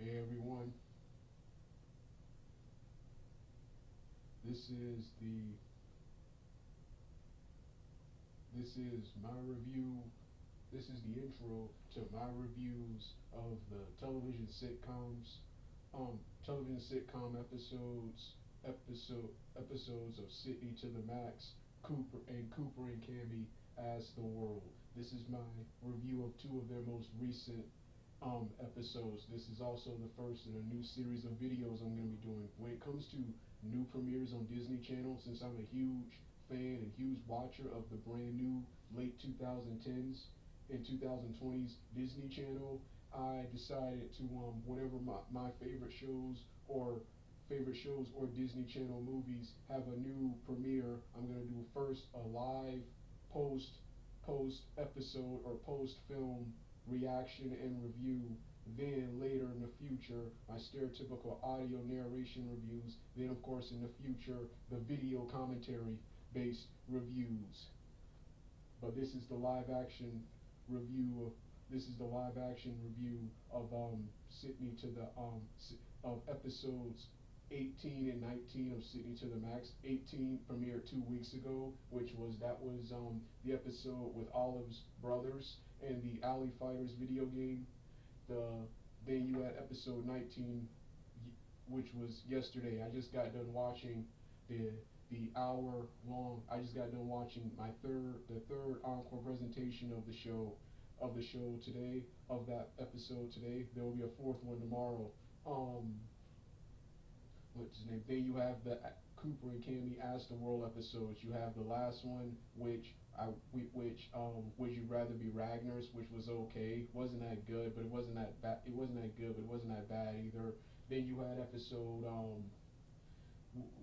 Hey everyone, this is the this is my review. This is the intro to my reviews of the television sitcom episodes of Sydney to the Max, Cooper and Cammy as the World. This is my review of two of their most recent episodes. This is also the first in a new series of videos I'm going to be doing. When it comes to new premieres on Disney Channel, since I'm a huge fan and huge watcher of the brand new late 2010s and 2020s Disney Channel, I decided to whenever my favorite shows or Disney Channel movies have a new premiere, I'm going to do first a live post episode or post film reaction and review. Then later in the future, my stereotypical audio narration reviews. Then of course in the future, the video commentary based reviews. But this is the live action review. This is the live action review of Sydney to the of episodes 18 and 19 of Sydney to the Max. 18 premiered 2 weeks ago, which was the episode with Olive's brothers and the Alley Fighters video game. Then you had episode 19, which was yesterday. I just got done watching the hour long. I just got done watching the third encore presentation of the show today, of that episode today. There will be a fourth one tomorrow. What's his name? Then you have the Cooper and Cammy As the World episodes. You have the last one, which Would You Rather Be Ragnar's, which was okay. Wasn't that good, but it wasn't that bad. It wasn't that good, but it wasn't that bad either. Then you had episode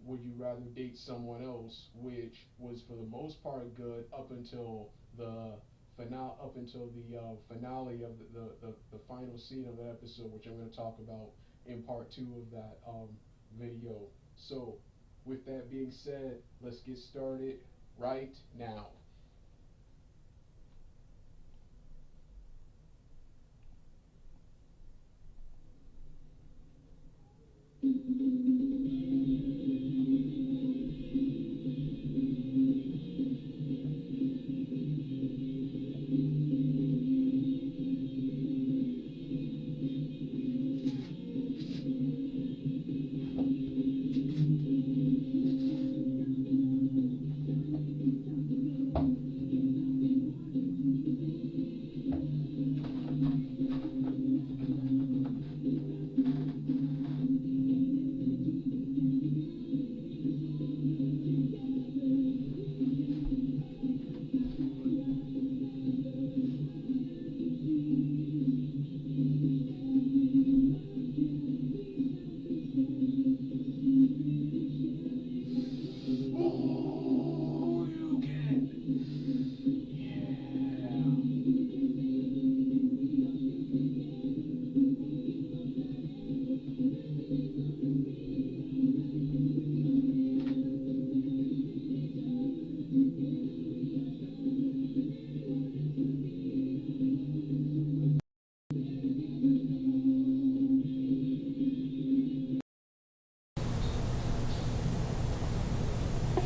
Would You Rather Date Someone Else, which was for the most part good up until the finale of the final scene of that episode, which I'm going to talk about in part 2 of that video. So with that being said, let's get started right now.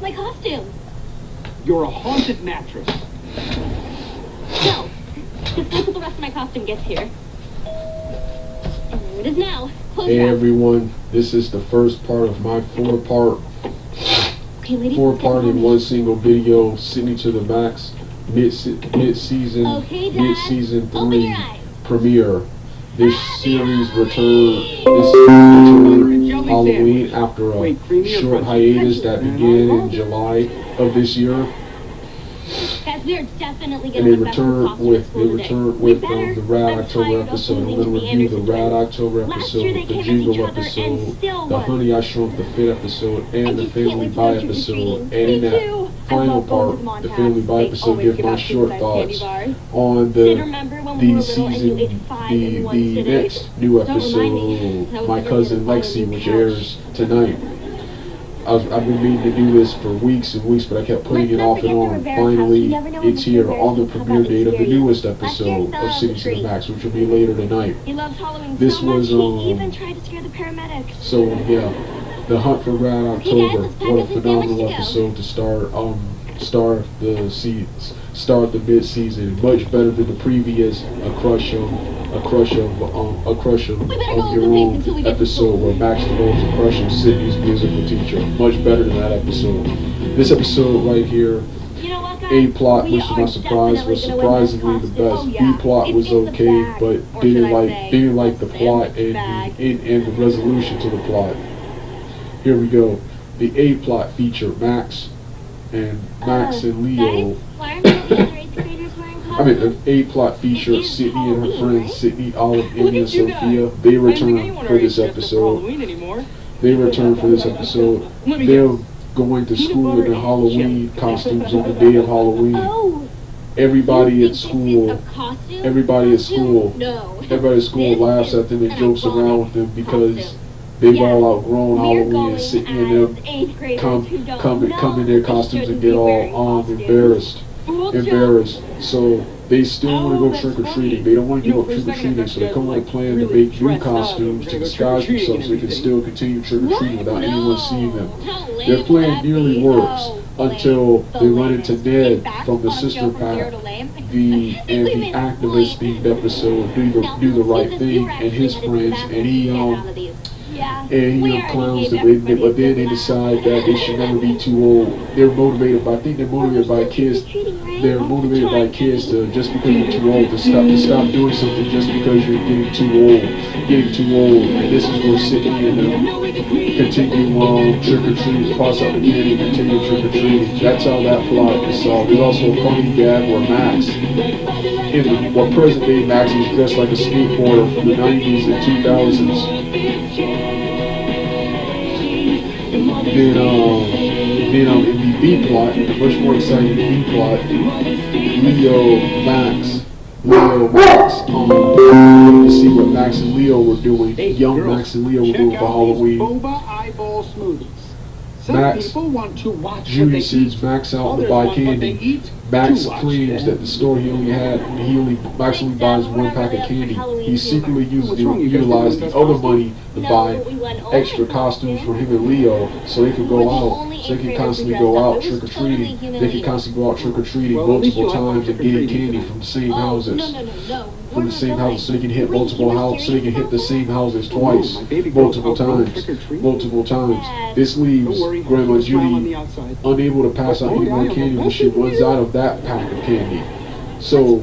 My costume. You're a haunted mattress. No. Just wait till the rest of my costume gets here. And there it is now. Close Hey your eyes. everyone, this is the first part of my four-part Okay, ladies, in one single video, Sydney to the Max mid-season Okay, Dad. mid-season Open 3 your eyes. premiere. This series returned Halloween after a short hiatus that began in July of this year, Guys, we are definitely and gonna they look back at the returned costume with school today. the Rad October episode. I'm going to review the Rad October Last year episode, they the came as Jingle each other and episode, still the won. Honey I Shrunk the Fit episode, I and the just can't Family wait to Buy go trick-or-treating. episode. And in Me that too. I final love going to part, the the Family Buy Montage. episode, They give always my give out short pizza and thoughts candy bars. on Did remember when we the were little and you ate season, 5 in one the sitting? next new Don't remind me. episode, That was My the Cousin really Lexi, fun which couch. airs tonight. I've been meaning to do this for weeks and weeks, but I kept putting it off and on. Finally, it's here on the premiere date of the newest episode of City Cinemax, which will be later tonight. He loves Halloween This so much, was, he even tried to scare the paramedics. So yeah, The Hunt for Red October. let's pack What a up some phenomenal sandwich to go. episode to start the mid-season. Much better than the previous A Crush of Your Own episode where Max develops a crush on Sydney's musical teacher. Much better than that episode. This episode right here, You know what, guys? A plot, We which to are my surprise definitely was gonna win this surprisingly the costume. best. Oh, B yeah. plot was It's in the okay, bag. but Or should I say, didn't like the it's in plot the bag. and the resolution to the plot. Here we go. The A plot feature Max and Leo. Guys, why aren't all the other 8th graders wearing I mean, costumes? the A plot feature It is Sydney and her Halloween, friends right? Sydney, Olive, Look Amy, and at you Sophia. guys. They I didn't think return anyone for already this dressed up for episode. Halloween anymore. They return for this episode. Let me They're guess. going to Peanut school in butter their and Halloween chip. costumes on the day of Halloween. Oh, Everybody you at think school. this is a costume? Everybody at Costume? school. No. Everybody at school This laughs is at them and an jokes around iconic with them because costume. they've Yeah. all outgrown We're Halloween going and Sydney as and them 8th graders come who don't come know in their they costumes and shouldn't get be wearing all costumes. embarrassed. Well, Embarrassed. So they still want to Oh, go that's trick or funny. treating. They don't want to You give know, up for a trick or second I treating, thought so you they come guys, up with a like, plan to really make new dressed up costumes and to go disguise trick-or-treating themselves so they and can still continue trick or treating without anyone seeing them. How lame Their would plan that nearly be? works Oh, until lame. they The run into lamest. Ned In fact, from the on sister Joe from pack. Zero to Lame, The we the made a activist point. themed episode Now, do the who right sees us? thing You were and his actually headed to the friends bathroom and he to get out of these. Yeah. and We he already clowns gave them, everybody but then a they good decide laugh. that they should never be too old. They're motivated by, I think they're motivated by kids. They're motivated by kids to just because you're too old to stop doing something just because you're getting too old, and this is where Sydney and them continue trick or treating, pass out the candy, continue trick or treating. That's how that plot is solved. There's also a funny gag where Max, present day Max is dressed like a skateboarder from the 90s and 2000s. Then in the B plot, the much more exciting B plot, to see what Max and Leo were doing. Hey, Young girls, Max and Leo were check doing for out Halloween. these boba eyeball smoothies. Some Max- people want to watch what Judy they sends eat. Max out to Others buy want what candy. they eat Max to watch. claims that the store Max only buys one pack of candy. He secretly utilized the other money to buy extra costumes for him and Leo so they could go out, so they could constantly go out trick or treating. They could constantly go out trick or treating Well, at least multiple you'll have times and trick-or-treating getting candy tonight. from the same Oh, houses. no. From the same houses, so they can hit multiple houses, so they can hit the same houses Oh, twice, my baby girl's multiple outgrown times, trick-or-treating. multiple times. Dad. This leaves Don't worry, Grandma keep a smile on Judy the outside. unable to pass out any more candy when she runs out of that pack of candy. So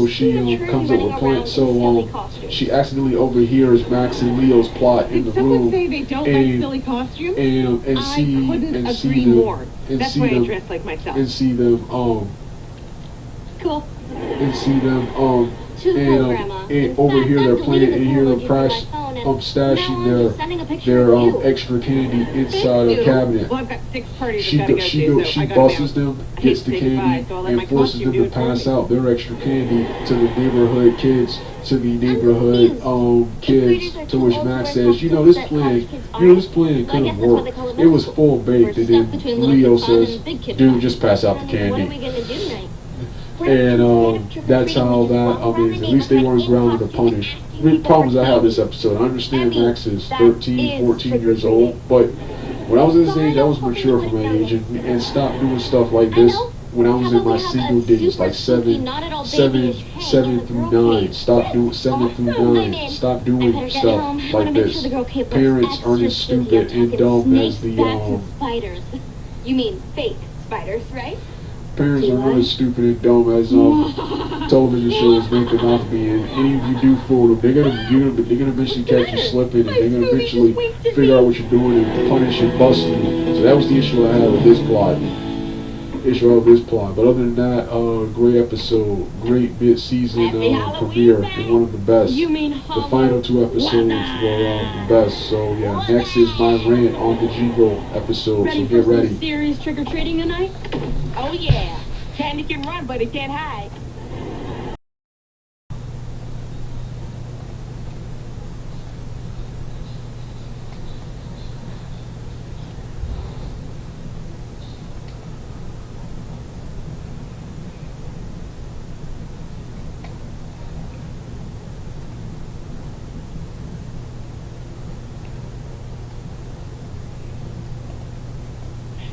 she comes up with plans. So she accidentally overhears Max and Leo's plot in the Did someone room say they don't and- like silly costumes? and I see couldn't and see agree them more. and That's see why I them dress like myself. and see them Cool. and see them Too cool, and Grandma. and overhear their plan and hear them stashing their extra candy inside a cabinet. Well, I've got 6 parties She I've gotta go to, so she I gotta busts bounce. them, I hate gets to the say candy, goodbye, so I'll let and my forces costume them do to it for pass me. out their extra candy to the neighborhood kids, kids, to which Max says, this plan could have worked. It was full baked, and then Leo says, dude, just pass out the What are we candy. gonna do tonight? And that's how that, at least they weren't grounded or punished. The problems I have this episode, I understand Max is 13, 14 years old, but when I was this age, I was mature for my age and stopped doing stuff like this when I was in my single digits, like 7 through 9. Stop doing 7 through 9. Stop doing stuff like this. Parents aren't as stupid and dumb as the spiders. You mean fake spiders, right? parents are really stupid and dumb as television shows make them out to be. And any of you do fool them, they're gonna eventually catch you slipping, and they're gonna eventually figure out what you're doing and punish and bust you. So that was the issue I had with this plot. But other than that, great episode, great mid-season premiere, and one of the best. The final 2 episodes were the best. So yeah, next is my rant on the Jingo episode. So get ready. Serious trick-or-treating tonight? Oh yeah. Candy can run, but it can't hide.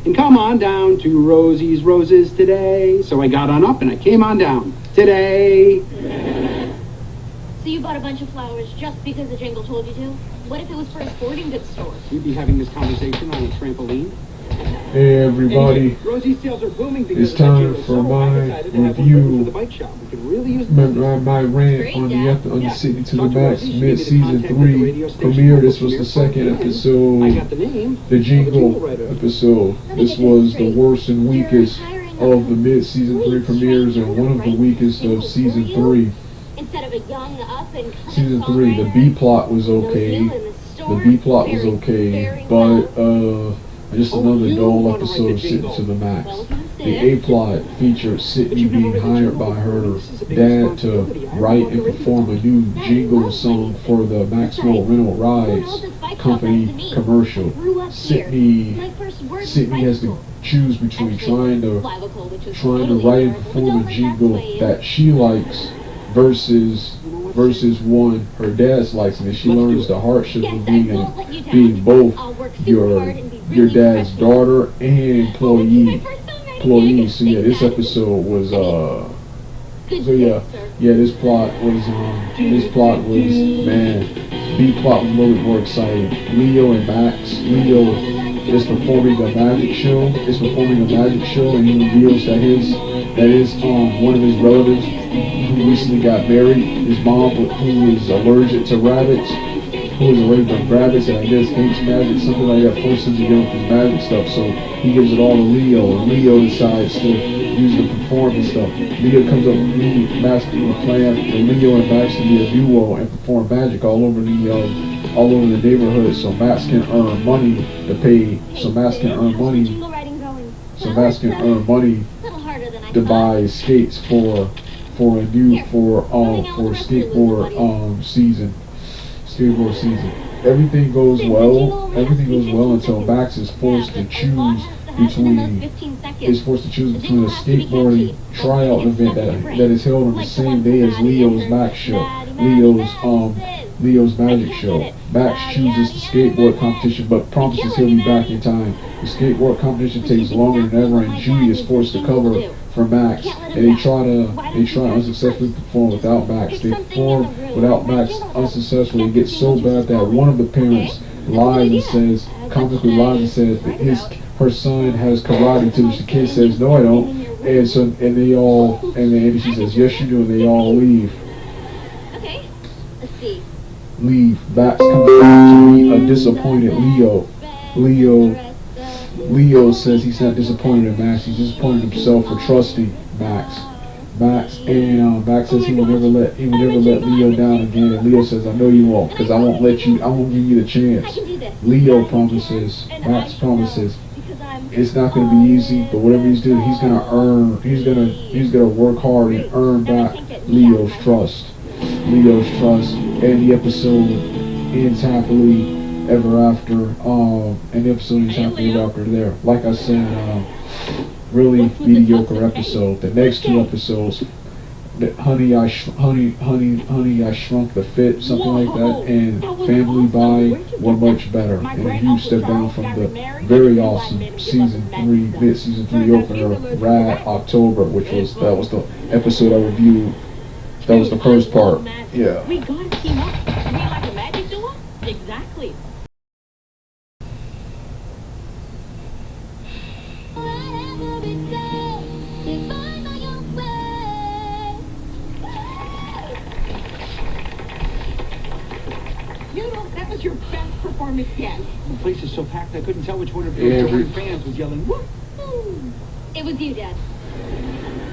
and come on down to Rosie's Roses today. So I got on up and I came on down today. So you bought a bunch of flowers just because the jingle told you to? What if it was for a sporting goods store? We'd be having this conversation on a trampoline. Hey everybody, Anyway, Rosie's sales are booming because it's of that time jingle, for so I my decided to have one ready review. for the bike shop. We could really use my rant on the City to the Max mid-season 3 premiere. This was the second I episode, got the name. the of the jingle writer. episode. This was the worst and weakest of the mid-season 3 premieres and one of the weakest of season 3. Instead of a young up and coming Season 3, the B plot was okay. The B plot was okay, but just another dull episode of Sitting to the Max. The A plot featured Sydney being hired by her dad to write and perform a new jingle song for the Maxwell Rental Rides company commercial. Sydney has to choose between trying to write and perform a jingle that she likes versus one her dad's likes, and she learns the hardship of being both your dad's daughter and employee. So yeah, this episode was this plot was man. B plot was a little bit more exciting. Leo and Max. Leo is performing a magic show. And he reveals that his one of his relatives who recently got married, his mom who is allergic to rabbits, and I guess hates magic, something like that, forces him to give up his magic stuff, so he gives it all to Leo, and Leo decides to use the performance stuff. Leo comes up with Max with a plan for Leo and Max to be a duo and perform magic all over the neighborhood, so Max can earn money to buy skates for skateboard season. Everything goes well until Max is forced to choose between a skateboarding tryout event that is held on the same day as Leo's magic show. Max chooses the skateboard competition but promises he'll be back in time. The skateboard competition takes longer than ever, and Judy is forced to cover for Max, and they try to unsuccessfully perform without Max. They perform without Max unsuccessfully. It gets so bad that one of the parents comically lies and says that her son has karate, to which the kid says, "No, I don't." And she says, "Yes, you do," and they all leave. Okay, let's see. Max comes back to meet a disappointed Leo. Leo says he's not disappointed in Max, he's disappointed in himself for trusting Max. Max says he will never let Leo down again, and Leo says, "I know you won't, because I won't give you the chance." Max promises it's not going to be easy, but whatever he's doing, he's going to work hard and earn back Leo's trust, and the episode ends happily ever after. There. Like I said, really mediocre episode. The next two episodes, Honey, I Shrunk the Fit, something like that, and Family Buy were much better. And a huge step down from the very awesome mid-season 3 opener, Rad October, that was the episode I reviewed. That was the first part. Yeah. We gotta team up. We like a magic duo? Exactly. That was your best performance yet. The place is so packed I couldn't tell which one of your fans was yelling, "Woo!" It was you, Dad.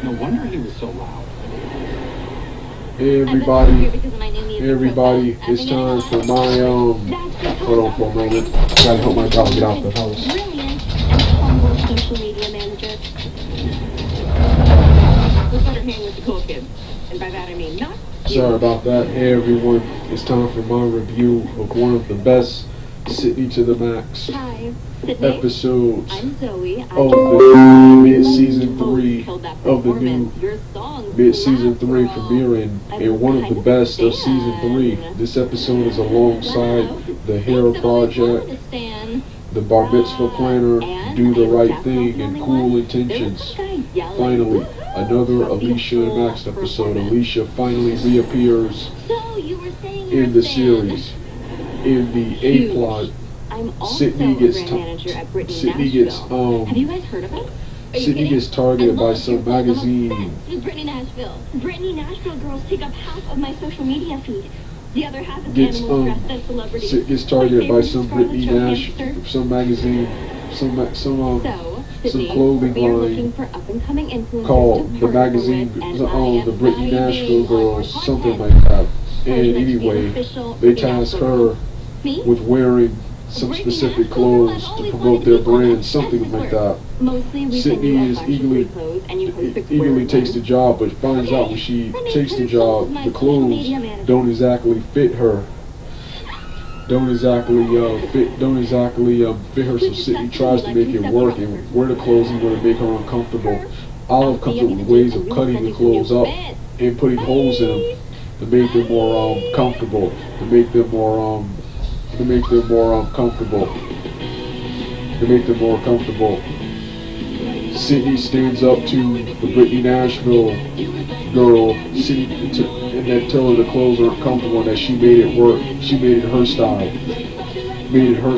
No wonder he was so loud. Hey everybody, it's time for my, hold on for a moment, gotta help my dog get out the house. Brilliant and humble social media manager. Let's let her hang with the cool kids. And by that I mean not Sorry about that. Hey everyone, it's time for my review of one of the best Sydney to the Max Hi, Sydney. episodes I'm Zoe. of the mid-season 3 premiering, and one of the best of season 3. This episode is alongside The Hair Project, The Bar Mitzvah Planner, do the right thing and cool intentions. Finally, another Alicia and Max episode. Alicia finally reappears So you were saying you're in a the fan. series. In the A plot, I'm also Sydney a gets brand manager at Brittany Sydney gets Nashville. Have you guys heard of it? Are you Sydney kidding? gets targeted I by love some your blog. I'm magazine. obsessed with Brittany Nashville. Brittany Nashville girls take up half of my social media feed. The other half is Gets animals dressed as celebrities. Gets targeted by My some favorite Brittany Scarlett Nash, Johansson. some magazine, some So, Sydney, clothing we are line looking for up-and-coming influencers called to the partner magazine, with, and the I am the Brittany writing Nashville all your girls, something content. like that. Are And you going to be an anyway, official they Brittany task Nashville? her Me? with wearing some Brittany specific Nashville, clothes I've to always promote wanted their to be on brand, that. something That's like the that. Mostly we Sydney send you a is bunch of eagerly- free clothes and you post pictures Eagerly wearing takes the them. job, but finds out when she takes the job, the clothes don't exactly fit her. Don't exactly fit her. So Sydney tries to make it work and wear the clothes even to make her uncomfortable. Olive comes up with ways of cutting the clothes up and putting holes in them to make them more comfortable. To make them more comfortable. Sydney stands up to the Brittany Nashville girl, and then tell her the clothes aren't comfortable and that she made it work. She made it her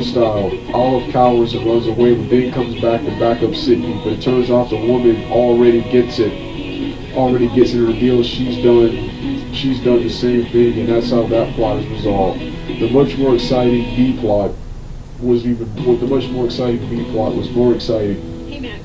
style. Olive cowers and runs away, but then comes back to back up Sydney. But it turns out the woman already gets it. And reveals she's done the same thing, and that's how that plot is resolved. The much more exciting B plot was more exciting Hey, Max.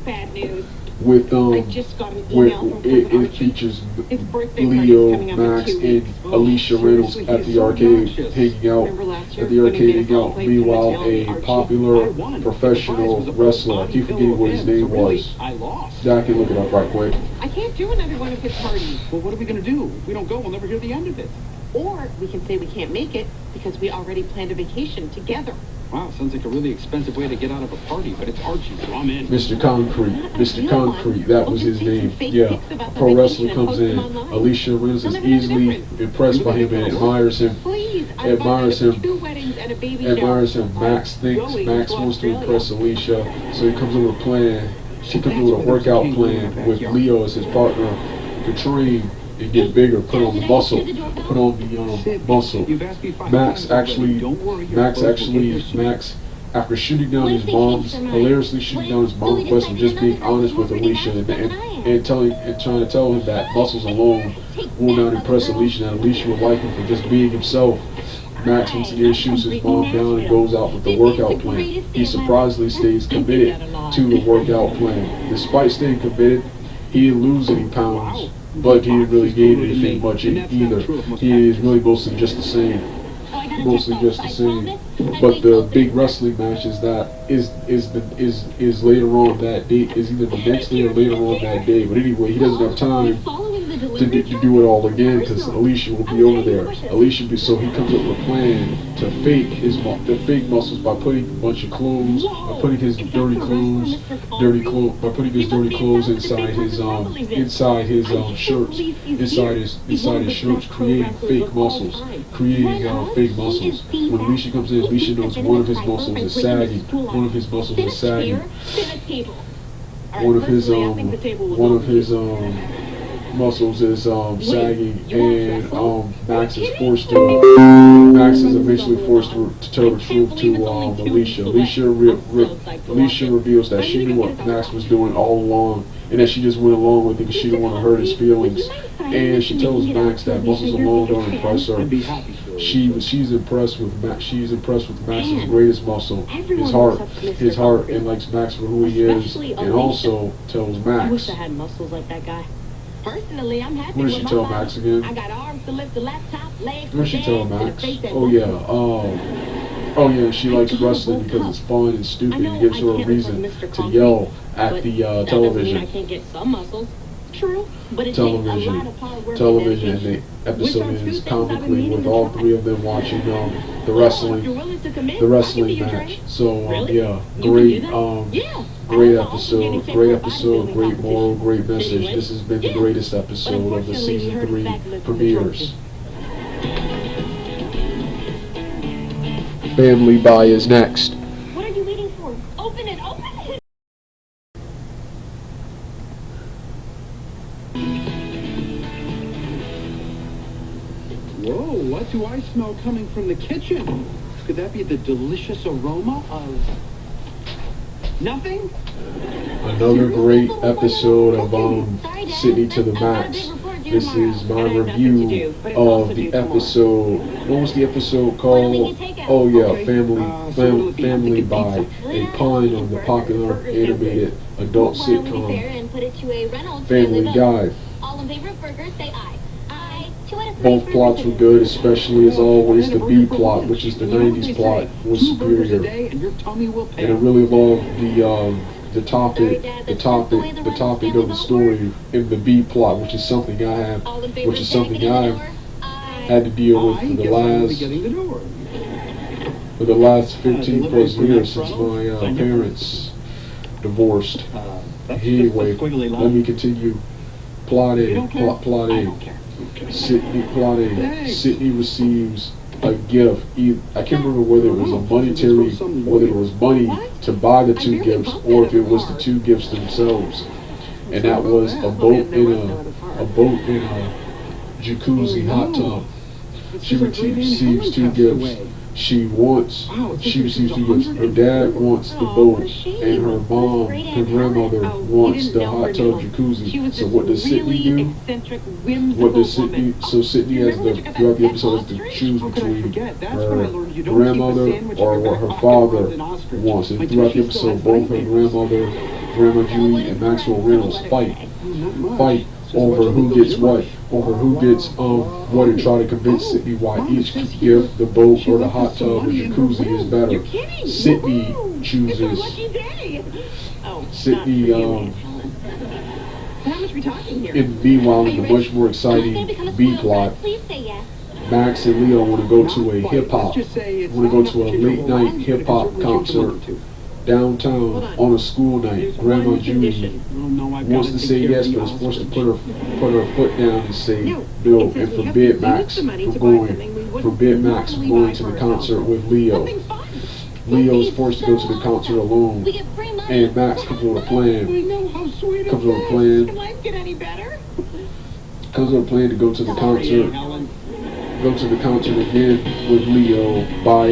Bad news. with I just got an where email from it Cousin Archie. features His birthday party's Leo, coming up in Max, 2 and weeks. Alicia Reynolds seriously, at he's the so arcade, obnoxious. hanging out Remember last year at the when we arcade, made a hanging out. phone play Meanwhile, from the a Archie? popular I won. professional The prize was a wrestler, I body keep forgetting full what of his him, name so really, was. I lost. I can look it up right quick. I can't do another one of his parties. Well, what are we going to do? If we don't go, we'll never hear the end of it. Or we can say we can't make it because we already planned a vacation together. Wow, sounds like a really expensive way to get out of a party, but it's Archie, so I'm in. Mr. Concrete, that was his name. Yeah, a pro wrestler comes in. Alicia Reynolds is easily impressed by him and admires him. Please, I Admires invited him. 2 weddings and a baby Admires shower. him. Max thinks Going Max to wants to Australia. impress Alicia, so he comes up with a plan. She comes up with a workout plan with Leo as his partner to train and get bigger, put on the muscle. You've asked me 5 Max times already. actually, Don't worry, your folks will get their suit. Max, after shooting down his mom's, hilariously shooting down his mom's quest and just being honest with Alicia and trying to tell him that muscles alone will not impress Alicia, and Alicia would like him for just being himself. Max once again shoots his mom down and goes out with the workout plan. He surprisingly stays committed to the workout plan. Despite staying committed, he didn't lose any pounds, but he didn't really gain anything much either. He is really mostly just the same. But the big wrestling match is later on that day, is either the next day or later on that day. But anyway, he doesn't have time to do it all again because Alicia will be over there. So he comes up with a plan to fake muscles by putting a bunch of clothes, by putting his dirty clothes inside his shirts, inside his shirts, creating fake muscles. When Alicia comes in, Alicia knows one of his muscles is sagging. One of his muscles is sagging. One of his muscles is sagging, and Max is eventually forced to tell the truth to Alicia. Alicia reveals that she knew what Max was doing all along, and that she just went along with it because she didn't want to hurt his feelings. And she tells Max that muscles alone don't impress her. I'd be happy for it. She's impressed with Max. She's impressed with Max's greatest muscle, his heart, and likes Max for who he is, and also tells I wish Max. I had muscles like that guy. Personally, I'm happy What with did she my tell body. Max again? I got arms to lift the laptop, legs What did she tell Max? Oh yeah, she likes wrestling because it's fun and stupid and gives her a reason to yell at the I television. can't get some muscles. True, but it Television, takes a lot of hard work television, and and dedication. the episode ends comically with all 3 of them watching the wrestling match. So yeah, great episode, great moral, great message. This has been the greatest episode of the season 3 premieres. Family Buy is next. What are you waiting for? Open it! Whoa, what do I smell coming from the kitchen? Could that be the delicious aroma of... nothing? Another great episode of Sydney to the Max. This is my review of the episode. What was the episode called? Oh yeah, Family by, a pun on the popular animated adult sitcom Family Guy. All in favor of burgers, say aye. Aye. 2 out of 3 Both plots were good, especially as always the B plot, which is the 90s plot, was superior. And I really love the topic of the story in the B plot, which is something I've had to deal with for the last 15 plus years since my parents divorced. Anyway, let me continue. Plot A. Sydney receives a gift. I can't remember whether it was whether it was money to buy the 2 gifts, or if it was the 2 gifts themselves. And that was a boat in a jacuzzi hot tub. She receives 2 gifts. She receives 2 gifts. Her dad wants the boat, and her grandmother wants the hot tub jacuzzi. So what does Sydney do? Sydney has throughout the episode has to choose between her grandmother or what her father wants. And throughout the episode, both her grandmother, Grandma Judy, and Maxwell Reynolds fight over who gets what, and try to convince Sydney why each gift, the boat or the hot tub or jacuzzi, is better. Sydney chooses. Sydney, meanwhile, in the much more exciting B plot, Max and Leo want to go to a late night hip hop concert downtown on a school night. Grandma Judy wants to say yes, but is forced to put her foot down and say no, and forbid Max from going to the concert with Leo. Leo is forced to go to the concert alone, and Max comes with a plan to go to the concert again with Leo by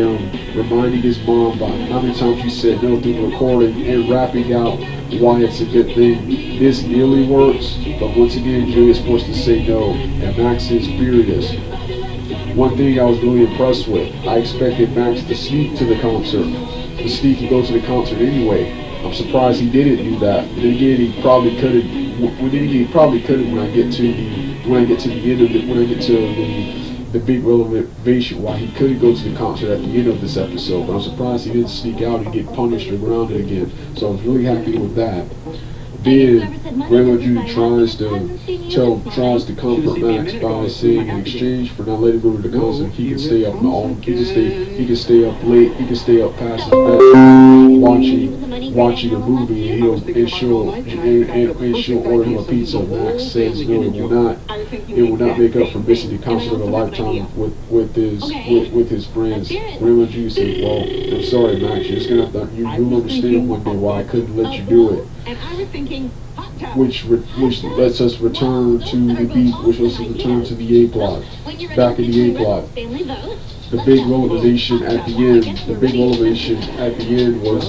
reminding his mom by how many times she said no through recording and rapping out why it's a good thing. This nearly works, but once again Julie is forced to say no, and Max is furious. One thing I was really impressed with, I expected Max to sneak to the concert, and go to the concert anyway. I'm surprised he didn't do that. But then again, he probably could have when I get to the big revelation why he couldn't go to the concert at the end of this episode. But I'm surprised he didn't sneak out and get punished or grounded again. So I was really happy with that. Then Grandma Judy tries to comfort Max by saying in exchange for not letting him go to the concert, he can stay up late, he can stay up past his bedtime watching a movie, and she'll order him a pizza. Max says no, it will not make up for missing the concert of a lifetime with his friends. Grandma Judy says, well, I'm sorry, Max, you're just gonna have to, you'll understand one day why I couldn't let you do it. And I was thinking, which lets us return to the A plot. Back in the A plot. The big realization at the end was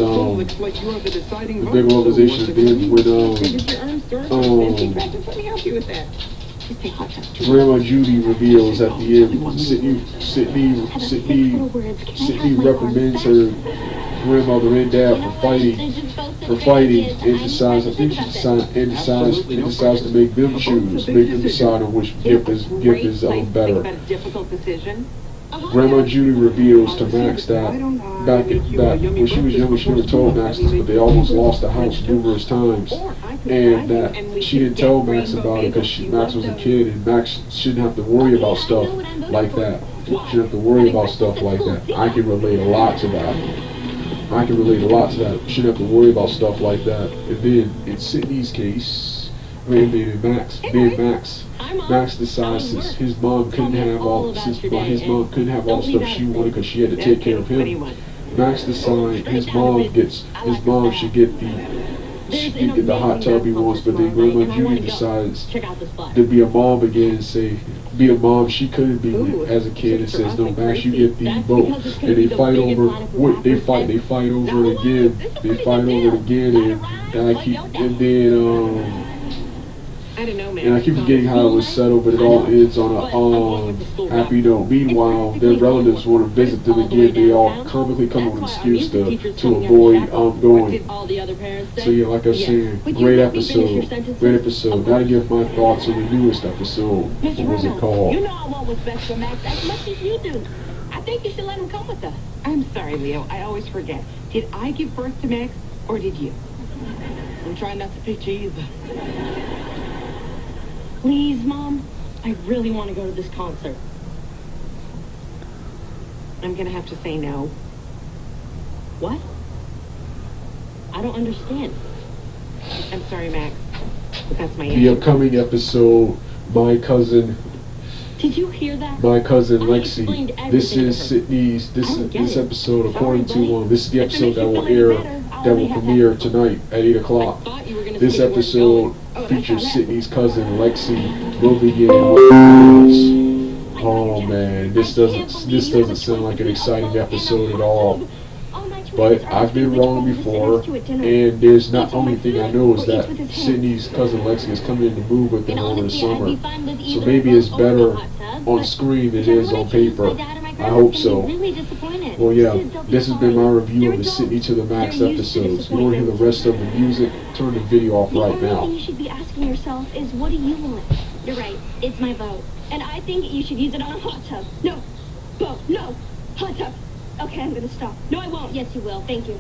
Grandma Judy reveals at the end Sydney reprimands her grandmother and dad for fighting and decides to make them decide on which gift is better. Grandma Judy reveals to Max that when she was young, she never told Max this, but they almost lost the house numerous times, and that she didn't tell Max about it because Max was a kid, and Max shouldn't have to worry about stuff like that. Shouldn't have to worry about stuff like that. I can relate a lot to that. Shouldn't have to worry about stuff like that. And then in Sydney's case, Max decides his mom couldn't have all the stuff she wanted because she had to take care of him. Max decides his mom should get There's she an did the hot amazing tub he dance wants, but then tomorrow night, Grandma and I Judy wanna go. decides Check out this flyer. to be a mom again and say, be a mom she couldn't be Ooh, as a kid, and tips are says, up no, like Max, you crazy. get the That's vote. because it's gonna And be they the fight biggest over, lineup of what, they rappers fight ever. over No it again, way, it's a they pretty fight big over it deal. again, Gotta and ride I like keep, yo and dad. then, I don't know, man. and I keep forgetting how it was settled, but it all ends on a happy note. Meanwhile, their relatives want to visit them again. They all comically come up with an excuse to avoid going. All the other parents So yeah, like I was saying, great episode. Great episode. Now to give my thoughts on the newest episode. Miss What was it Reynolds, called? You know I want what's best for Max as much as you do. I think you should let him come with us. I'm sorry, Leo. I always forget. Did I give birth to Max, or did you? I'm trying not to picture either. Please, Mom. I really want to go to this concert. I'm gonna have to say no. What? I don't understand. I'm sorry, Max, but that's my The answer. upcoming episode, my cousin Did you hear that? Lexi. This is Sydney's. This episode, according to this is the episode that will air, that will premiere tonight at 8 o'clock. This episode features Sydney's cousin Lexi will begin with this. Oh man, this doesn't sound like an exciting episode at all. But I've been wrong before, and there's not only thing I know is that Sydney's cousin Lexi is coming in to move with them over the summer. So maybe it's better on screen than it is on paper. I hope so. Well, yeah, this has been my review of the Sydney to the Max episodes. If you want to hear the rest of the music, turn the video off right The now. only thing you should be asking yourself is, what do you want? You're right. It's my vote. And I think you should use it on a hot tub. No. Vote. No. Hot tub. Okay, I'm gonna stop. No, I won't. Yes, you will. Thank you.